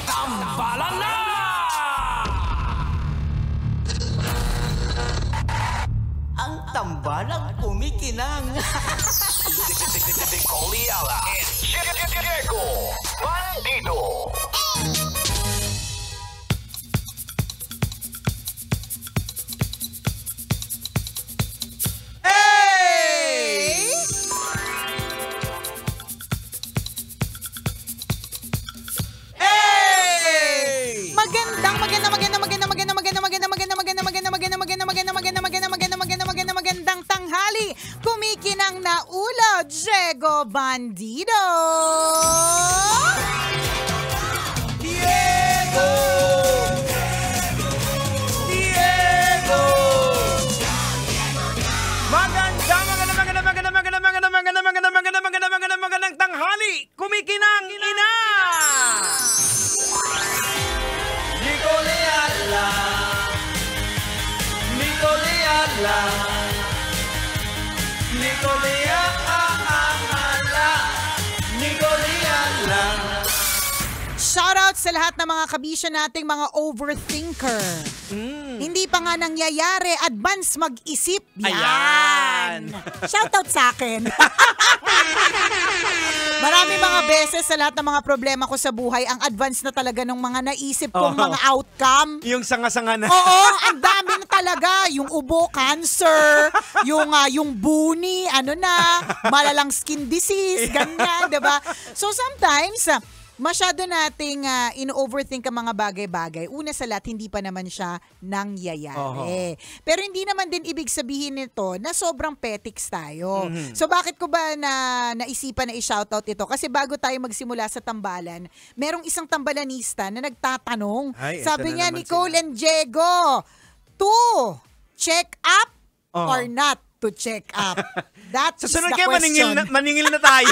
Tambalan na! Ang tambalang kumikinang. Coliala and Diego Bandido. Magandang tanghali. Kumikinang na ulo, Diego Bandido. Diego! Diego! Magandang tanghali. Kumikinang ina. Nicoliala! Nicoliala! Nicoliala! Nicoliala! Shoutout sa lahat ng mga kabisyo nating mga overthinker. Hindi pa nga nangyayari, advance mag-isip. Ayan. Shoutout sa akin. Marami mga beses sa lahat ng mga problema ko sa buhay, ang advance na talaga ng mga naisip kong mga outcome. Yung sanga-sanga na. Oo, ang dami na talaga. Yung ubo, cancer. Yung buni, malalang skin disease, ganyan, diba? So sometimes, masyado nating in-overthink ang mga bagay-bagay. Una sa lahat, hindi pa naman siya nangyayari. Pero hindi naman din ibig sabihin nito na sobrang petiks tayo. So bakit ko ba naisipan na i-shoutout ito? Kasi bago tayo magsimula sa tambalan, merong isang tambalanista na nagtatanong. Ay, sabi eto na niya, naman Nicole sila. and Diego, to check up or not to check up? That is Susunod the kayo, question. maningil na tayo.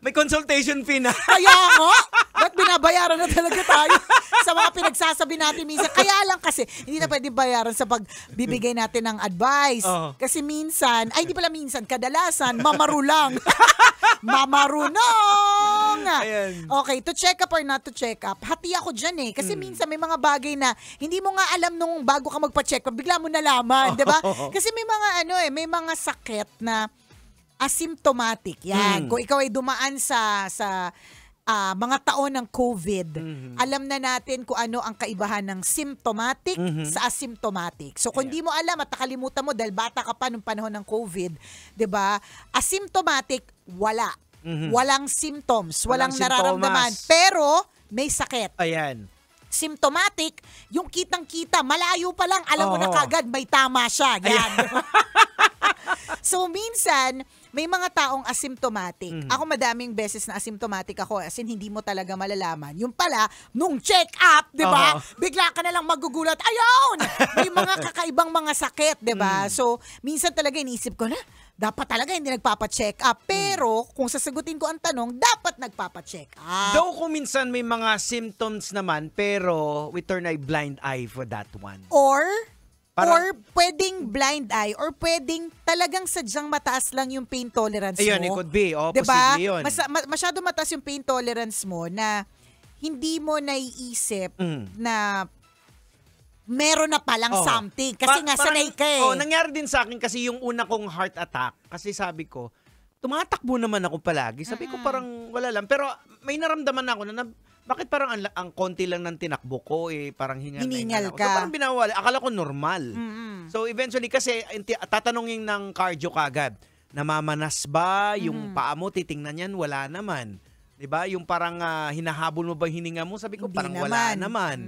May consultation fee na. Kaya nga, ba't binabayaran na talaga tayo sa mga pinagsasabi natin minsan? Kaya lang kasi, hindi na pwede bayaran sa pagbibigay natin ng advice. Kasi minsan, hindi pala minsan, kadalasan, mamarulang. Mamarunong! Ayan. Okay, to check up or not to check up, hati ako dyan eh. Kasi minsan may mga bagay na hindi mo nga alam nung bago ka magpa-check up, bigla mo nalaman, di ba? Kasi may mga may mga sakit na asymptomatic. Yan. Kung ikaw ay dumaan sa mga taon ng COVID, alam na natin kung ano ang kaibahan ng symptomatic sa asymptomatic. So kung di mo alam at nakalimutan mo dahil bata ka pa nung panahon ng COVID, 'di ba? Asymptomatic, wala. Walang symptoms, walang nararamdaman, simptomas. pero may sakit. Ayan. Symptomatic, yung kitang-kita, malayo pa lang, alam mo na kagad may tama siya. Yan. So minsan, may mga taong asymptomatic. Ako madaming beses na asymptomatic ako, as in hindi mo talaga malalaman. Yung pala, nung check up, 'di ba? Bigla ka na lang magugulat. Ayun! May mga kakaibang mga sakit, 'di ba? So, minsan talaga iniisip ko na, dapat talaga hindi nagpapa-check up. Pero kung sasagutin ko ang tanong, dapat nagpapa-check up. Though kung minsan may mga symptoms naman, pero we turn a blind eye for that one. Or Parang- pwedeng blind eye or pwedeng talagang sadyang mataas lang yung pain tolerance Ayun, mo. it could be. Oh, diba? posible yun. Masyado mataas yung pain tolerance mo na hindi mo naiisip na meron na palang something. Kasi nga sanay ka eh. Nangyari din sa akin kasi yung una kong heart attack. Kasi sabi ko, tumatakbo naman ako palagi. Sabi ko parang wala lang. Pero may naramdaman ako na bakit parang ang konti lang ng tinakbo ko parang Hiningal ako. ka. So parang binawala. Akala ko normal. So eventually kasi tatanungin ng cardio kagad, namamanas ba yung paa mo? Titingnan yan, wala naman. 'Di ba? Yung parang hinahabol mo ba yung hininga mo? Sabi ko Hindi parang naman. wala naman.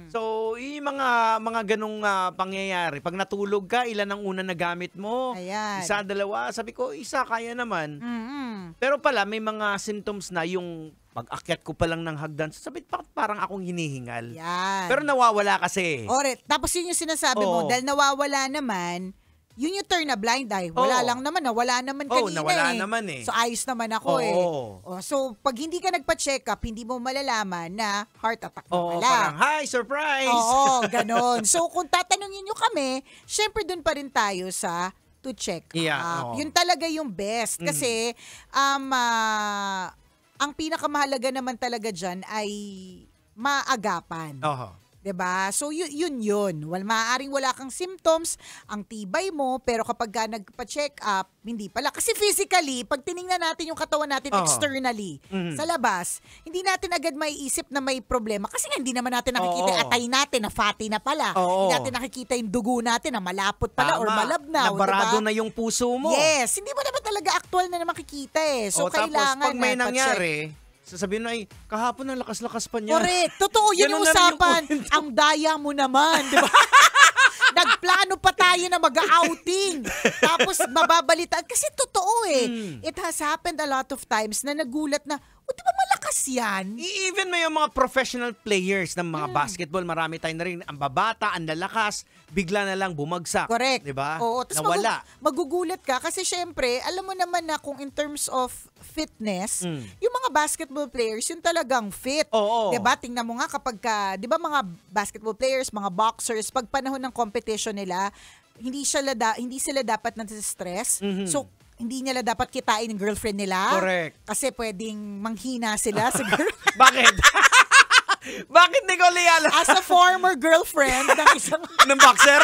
So, yung mga ganong pangyayari. Pag natulog ka, ilan ang una na gamit mo? Ayan. Isa, dalawa. Sabi ko, isa, kaya naman. Pero pala, may mga symptoms na yung pag-akyat ko pa lang ng hagdan. Sabi, bakit parang akong hinihingal? Yan. Pero nawawala kasi. Ore, tapos yun yung sinasabi mo, dahil nawawala naman, yun yung turn na blind eye. Wala lang naman, nawala naman kanina nawala naman eh. So ayos naman ako Oo. So pag hindi ka nagpa-check up, hindi mo malalaman na heart attack na pala. Parang, hi, surprise! Oo, ganon. So kung tatanungin nyo kami, syempre dun pa rin tayo sa to check up. Yeah, Yun talaga yung best. Kasi, ang pinakamahalaga naman talaga dyan ay maagapan. Oho. 'Di ba? So yun. Maaaring wala kang symptoms, ang tibay mo, pero kapag ka nagpa-check up, hindi pala. Kasi physically, pag tiningnan natin yung katawan natin externally, sa labas, hindi natin agad maiisip na may problema. Kasi nga, hindi naman natin nakikita yung atay natin na fatty na pala. Oo. Hindi natin nakikita yung dugo natin na malapot pala or Tama. malabnaw. Nabarado diba? na yung puso mo. Yes, hindi mo naman talaga actual na makikita eh. So, Tapos kailangan pag may na pa-check. nangyari, sasabihin na ay, kahapon ang lakas-lakas pa niya. Correct. Totoo, yun Ganun yung na rin yung usapan. kwento. Ang daya mo naman, di ba? Nagplano pa tayo na mag-outing. Tapos mababalitaan. Kasi totoo eh. It has happened a lot of times na nagulat na, di ba malakas yan? Even may yung mga professional players ng mga basketball, marami tayo na rin, ang babata, ang lalakas, bigla na lang bumagsak. Correct. Diba? Oo. Tapos Nawala. magugulat ka kasi syempre, alam mo naman na kung in terms of fitness, yung mga basketball players, yung talagang fit. Oo. Diba? Tingnan mo nga kapag ka, di ba mga basketball players, mga boxers, pag panahon ng competition nila, hindi sila dapat na-stress. So, hindi nila dapat kitain ng girlfriend nila. Correct. Kasi pwedeng manghina sila sa girlfriend. Bakit? Bakit, Nicole Ayala? As a former girlfriend ng isang... Ng boxer?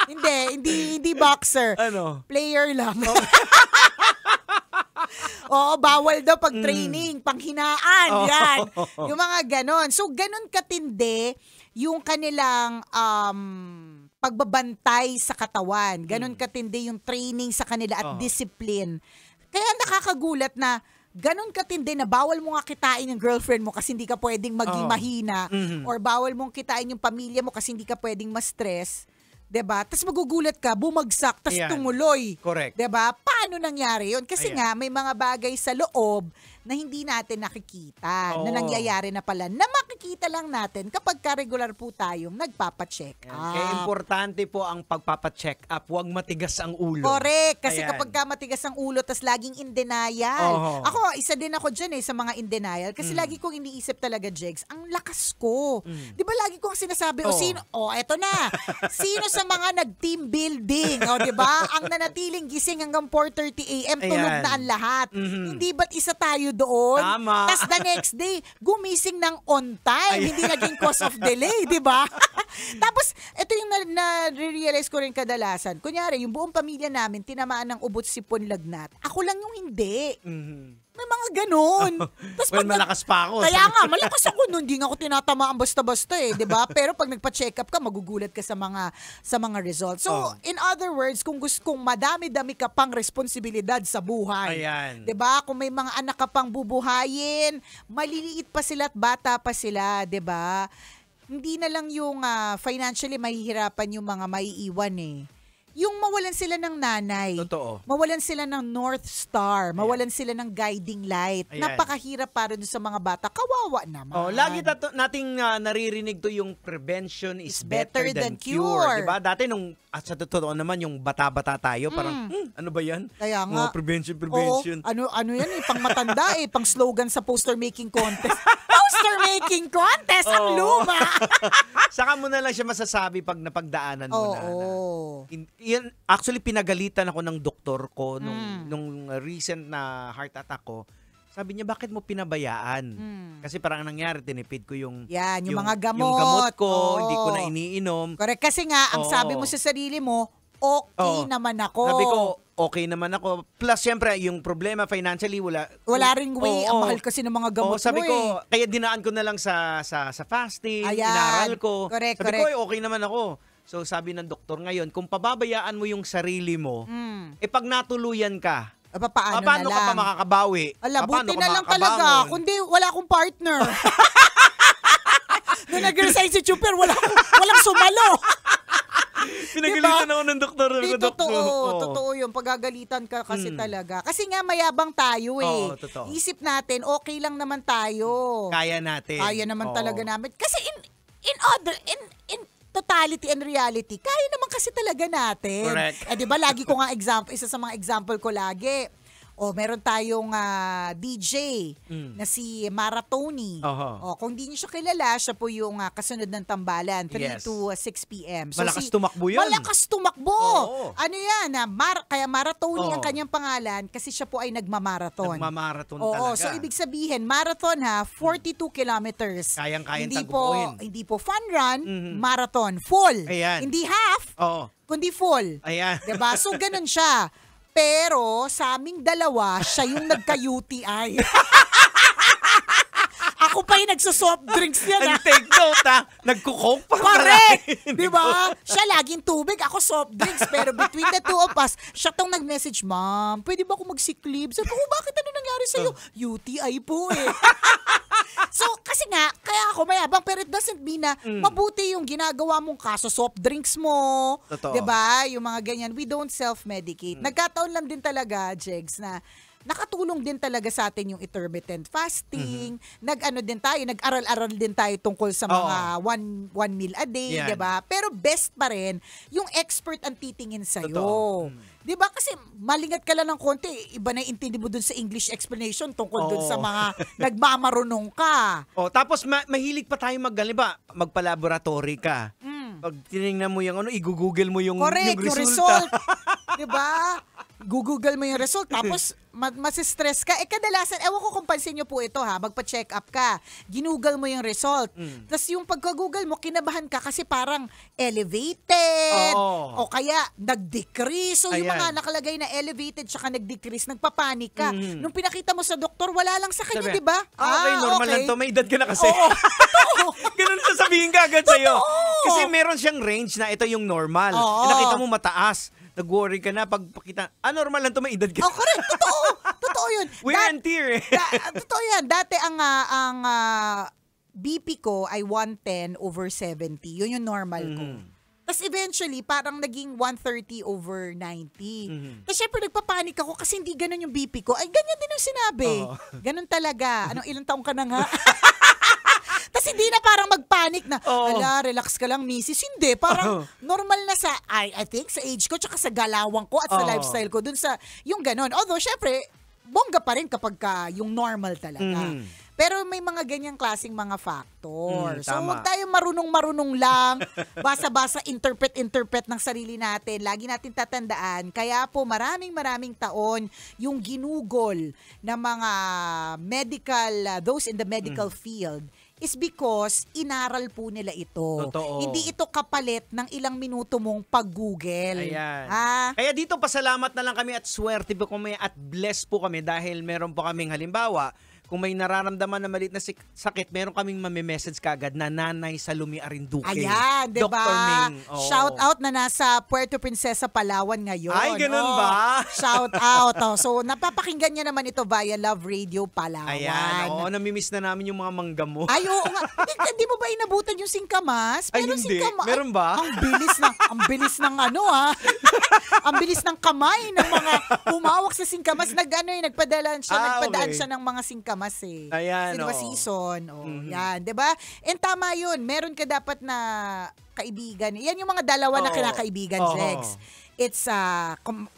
hindi boxer. Ano? Player lang. Oo, bawal daw pag training, panghinaan, yan. Yung mga ganon. So, ganon katindi yung kanilang pagbabantay sa katawan. Ganon katindi yung training sa kanila at discipline. Kaya nakakagulat na ganon katindi na bawal mo nga kitain yung girlfriend mo kasi hindi ka pwedeng maging mahina or bawal mong kitain yung pamilya mo kasi hindi ka pwedeng ma-stress. 'Di ba? Tapos magugulat ka, bumagsak, tapos Ayan. tumuloy. Correct. 'Di ba? Paano nangyari 'yon? Kasi Ayan. nga may mga bagay sa loob na hindi natin nakikita, na Oo. nangyayari na pala, na makikita lang natin kapag ka-regular po tayong nagpapa-check Yan. up. Kaya importante po ang pagpapacheck up. Huwag matigas ang ulo. Correct. Kasi Ayan. kapag ka matigas ang ulo tas laging in denial. Oo. Ako, isa din ako dyan sa mga in denial. Kasi lagi kong iniisip talaga, Jegs, ang lakas ko. Di ba lagi kong sinasabi, eto na. Sino sa mga nag-team building? Di ba? Ang nanatiling gising hanggang 4:30 a.m. tulog Ayan. na ang lahat. Hindi ba't isa tayo doon? Tama. Tas the next day, gumising ng on time. Ayan. Hindi naging cause of delay, di ba? Tapos, ito yung na-realize ko rin kadalasan. Kunyari, yung buong pamilya namin, tinamaan ng ubot sipon lagnat. Ako lang yung hindi. May mga ganun. Tapos Well, malakas pa ako. Kaya nga, malakas ako nun. Hindi nga ako tinatamaan basta-basta di ba? Pero pag nagpa-check up ka, magugulat ka sa mga results. So, in other words, kung madami-dami ka pang responsibilidad sa buhay. Ayan. Di ba? Kung may mga anak ka pang bubuhayin, maliliit pa sila at bata pa sila, di ba? Hindi na lang yung financially mahihirapan yung mga maiiwan eh. Yung mawalan sila ng nanay. Totoo. Mawalan sila ng North Star. Mawalan sila ng guiding light. Ayan. Napakahirap para dun sa mga bata. Kawawa naman. Lagi nating naririnig to yung prevention is better than cure. Diba? Dati sa totoo naman, yung bata-bata tayo, parang, ano ba yan? Kaya nga. Prevention. Oo, ano yan pang matanda pang slogan sa poster making contest. Poster making contest, ang luma. Saka mo na lang siya masasabi pag napagdaanan mo na. Yan, actually, pinagalitan ako ng doktor ko nung recent na heart attack ko. Sabi niya, bakit mo pinabayaan? Kasi parang nangyari, tinipid ko yung mga gamot. Yung gamot ko, hindi ko na iniinom. Correct. Kasi nga, ang sabi mo sa sarili mo, okay naman ako. Sabi ko, okay naman ako. Plus, syempre, yung problema financially, wala ring way. Ang mahal kasi ng mga gamot sabi mo ko, kaya dinaan ko na lang sa fasting, Ayan. inaral ko. Correct, sabi ko, okay naman ako. So, sabi ng doktor ngayon, kung pababayaan mo yung sarili mo, pag natuluyan ka, paano paano na ka lang? pa makakabawi? Buti Paano na ka lang talaga. makakabangon? Kundi wala akong partner. Nung nag-resign si Chuper, walang sumalo. Pinagalitan ako ng doktor. Di, totoo yun. Pagagalitan ka kasi talaga. Kasi nga mayabang tayo Oo, totoo. Isip natin, okay lang naman tayo. Kaya natin. Kaya naman Oo. talaga namin. Kasi in totality and reality, kaya naman kasi talaga natin. Correct. Di ba, lagi ko nga isa sa mga example ko lagi, O meron tayong DJ na si Maratoni. O kung di niyo siya kilala, siya po yung kasunod ng tambalan, 3 Yes. to 6 p.m. Malakas tumakbo yun. Malakas tumakbo. Oo. Ano yan? Kaya Maratoni Oo. ang kanyang pangalan kasi siya po ay nagmamarathon. Nagmamarathon Oo, talaga. so ibig sabihin, marathon 42 kilometers. Kayang-kayang Hindi tagumpin. hindi po fun run, marathon, full. Ayan. Hindi half, Oo. kundi full. Ayan. 'Di ba? So ganun siya. Pero sa aming dalawa, siya yung nagka-UTI. Ako pa yung nagso-soft drinks niya na. And take note nagkukoke pa Correct! pala. Di ba? Siya laging tubig, ako soft drinks. Pero between the two of us, siya tong nag-message, Ma'am, pwede ba ako mag-sick leave? Sabi ko, bakit ano nangyari sa'yo? UTI po eh. So, kasi nga, kaya ako mayabang, pero it doesn't mean na mabuti yung ginagawa mong kaso, soft drinks mo. Totoo. Diba? Yung mga ganyan. We don't self-medicate. Nagkataon lang din talaga, Jegs, na nakatulong din talaga sa atin yung intermittent fasting. Nag-ano din tayo, nag-aral-aral din tayo tungkol sa mga one meal a day, Yan. 'di ba? Pero best pa rin yung expert ang titingin sa Totoo. 'Di ba? Kasi malingat ka lang ng konti, iba na yung intindi mo dun sa English explanation tungkol dun sa mga nagmamarunong ka. Tapos mahilig pa tayo magpa-laboratory ka. Pag tinignan mo yung i-google mo yung Correct, yung resulta. result. 'Di ba? Google mo yung result, tapos masistress ka. Kadalasan, ewan ko kung pansin nyo po ito magpa-check up ka. Ginoogle mo yung result. Tapos yung pagka-google mo, kinabahan ka kasi parang elevated, o kaya nag-decrease. So yung Ayan. mga nakalagay na elevated tsaka nag-decrease, nagpapanik ka. Nung pinakita mo sa doktor, wala lang sa kanya, Sabi, di ba? Okay, normal lang to. May edad ka na kasi. Oo. Ganun sasabihin ka agad sa'yo. Totoo. Kasi meron siyang range na ito yung normal. Oo. Nakita mo mataas. Nag-worry ka na pag pakita, normal lang to, may edad ka. Oh, correct. Totoo. Totoo yun. We're and tear eh. Totoo yan. Dati ang BP ko ay 110/70. Yun yung normal ko. Tapos eventually, parang naging 130/90. Tapos syempre nagpapanik ako kasi hindi ganun yung BP ko. Ay, ganyan din yung sinabi. Ganun talaga. Ilang taong ka na nga? Tapos hindi na parang magpanik na, ala, relax ka lang, misis. Hindi, parang normal na sa, I think, sa age ko, tsaka sa galawang ko at sa lifestyle ko, dun sa, yung ganon. Although, syempre, bongga pa rin kapag yung normal talaga. Pero may mga ganyang klaseng mga factor. So, tama. huwag tayo marunong-marunong lang, basa-basa, interpret ng sarili natin. Lagi natin tatandaan. Kaya po, maraming taon yung ginugol ng mga medical, those in the medical field, is because inaral po nila ito. Totoo. Hindi ito kapalit ng ilang minuto mong pag-google. Ayan. Ha? Kaya dito, pasalamat na lang kami at swerte po kami at blessed po kami dahil meron po kaming halimbawa, kung may nararamdaman na maliit na sakit, meron kaming message kagad na Nanay Salumi Arinduque. Ayan, diba? Dr. Ming. Oo. Shout out na nasa Puerto Princesa, Palawan ngayon. Ay, ganun Oh, ba? Shout out. So, napapakinggan niya naman ito via Love Radio Palawan. Ayan. Oo, namimiss na namin yung mga mangga mo. Ay, oo nga. Hindi mo ba inabutan yung singkamas? Ay, Pero hindi. singkamas, Meron ba? Ang bilis ng ang bilis ng kamay ng mga humawak sa singkamas. Nagpadaan okay. siya ng mga singkamas eh. Ayan, Diba oo. season? Yan, diba? And tama yun. Meron ka dapat na kaibigan. Yan yung mga dalawa na Oo. kinakaibigan, Oo. Jex. It's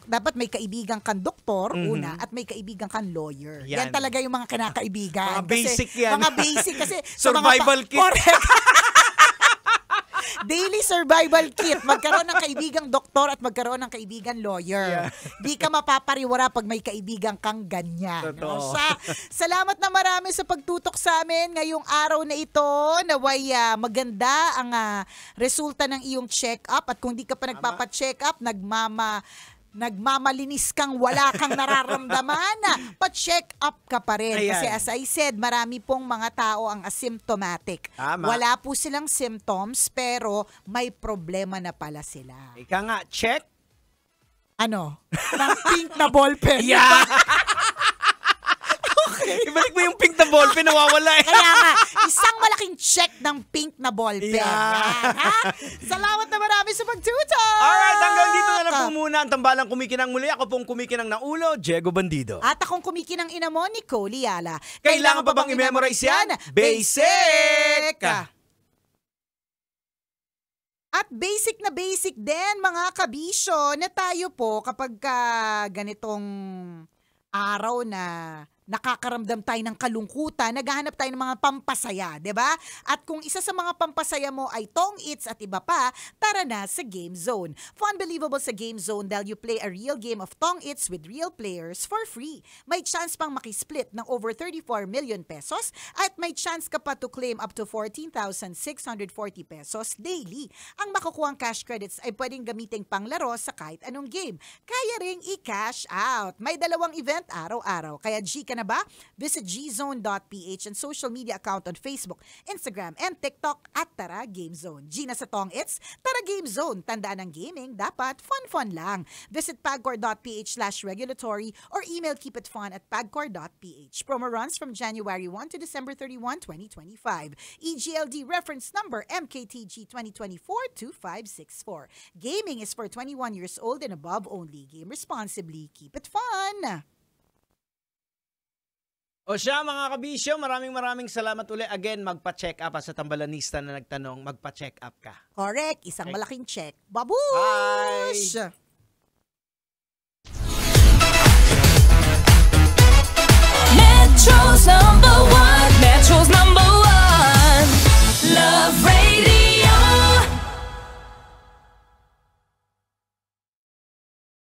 dapat may kaibigan kang doktor una at may kaibigan kang lawyer. Yan Yan. talaga yung mga kinakaibigan. Mga basic yan. Mga basic kasi sa mga Survival kit. Correct. Daily survival kit. Magkaroon ng kaibigang doktor at magkaroon ng kaibigang lawyer. Di ka mapapariwara pag may kaibigan kang ganyan. Totoo. No? Salamat na marami sa pagtutok sa amin ngayong araw na ito. Naway maganda ang resulta ng iyong check-up. At kung di ka pa nagpapa-check up, nagmamalinis kang wala kang nararamdaman, pa-check up ka pa rin. Ayan. Kasi as I said, marami pong mga tao ang asymptomatic. Tama. Wala po silang symptoms, pero may problema na pala sila. Ika nga, check. Ano? Ng pink na ballpen. Yeah! Ibalik mo yung pink na ballpen, nawawala eh. Kaya nga, isang malaking check ng pink na ballpen. Yeah. Yan, ha? Salamat na marami sa pagtutok! Alright, hanggang dito na lang po muna ang tambalang kumikinang muli. Ako pong kumikinang na ulo, Diego Bandido. At akong kumikinang ina mo, Nicole Liala. Kailangan pa bang i-memorize yan? Basic! At basic na basic din, mga kabisyo, na tayo po kapag ganitong araw na nakakaramdam tayo ng kalungkutan, naghahanap tayo ng mga pampasaya, 'di ba? At kung isa sa mga pampasaya mo ay Tong Its at iba pa, tara na sa Game Zone. Fun believable sa Game Zone dahil you play a real game of Tong Its with real players for free. May chance pang makisplit ng over 34 million pesos at may chance ka pa to claim up to 14,640 pesos daily. Ang makukuhang cash credits ay pwedeng gamitin panglaro sa kahit anong game. Kaya ring i-cash out. May dalawang event araw-araw. Kaya G ka na ba? Visit gzone.ph and social media account on Facebook, Instagram, and TikTok at Tara Game Zone. G na sa Tong Its, Tara Game Zone. Tandaan ng gaming, dapat fun-fun lang. Visit pagcor.ph/regulatory or email keepitfun@pagcor.ph. Promo runs from January 1 to December 31, 2025. EGLD reference number MKTG 2024-2564. Gaming is for 21 years old and above only. Game responsibly. Keep it fun! O siya mga kabisyo, maraming salamat uli. Again, magpa-check up sa tambalanista na nagtanong, magpa-check up ka. Correct. Isang malaking check. Babush! Bye!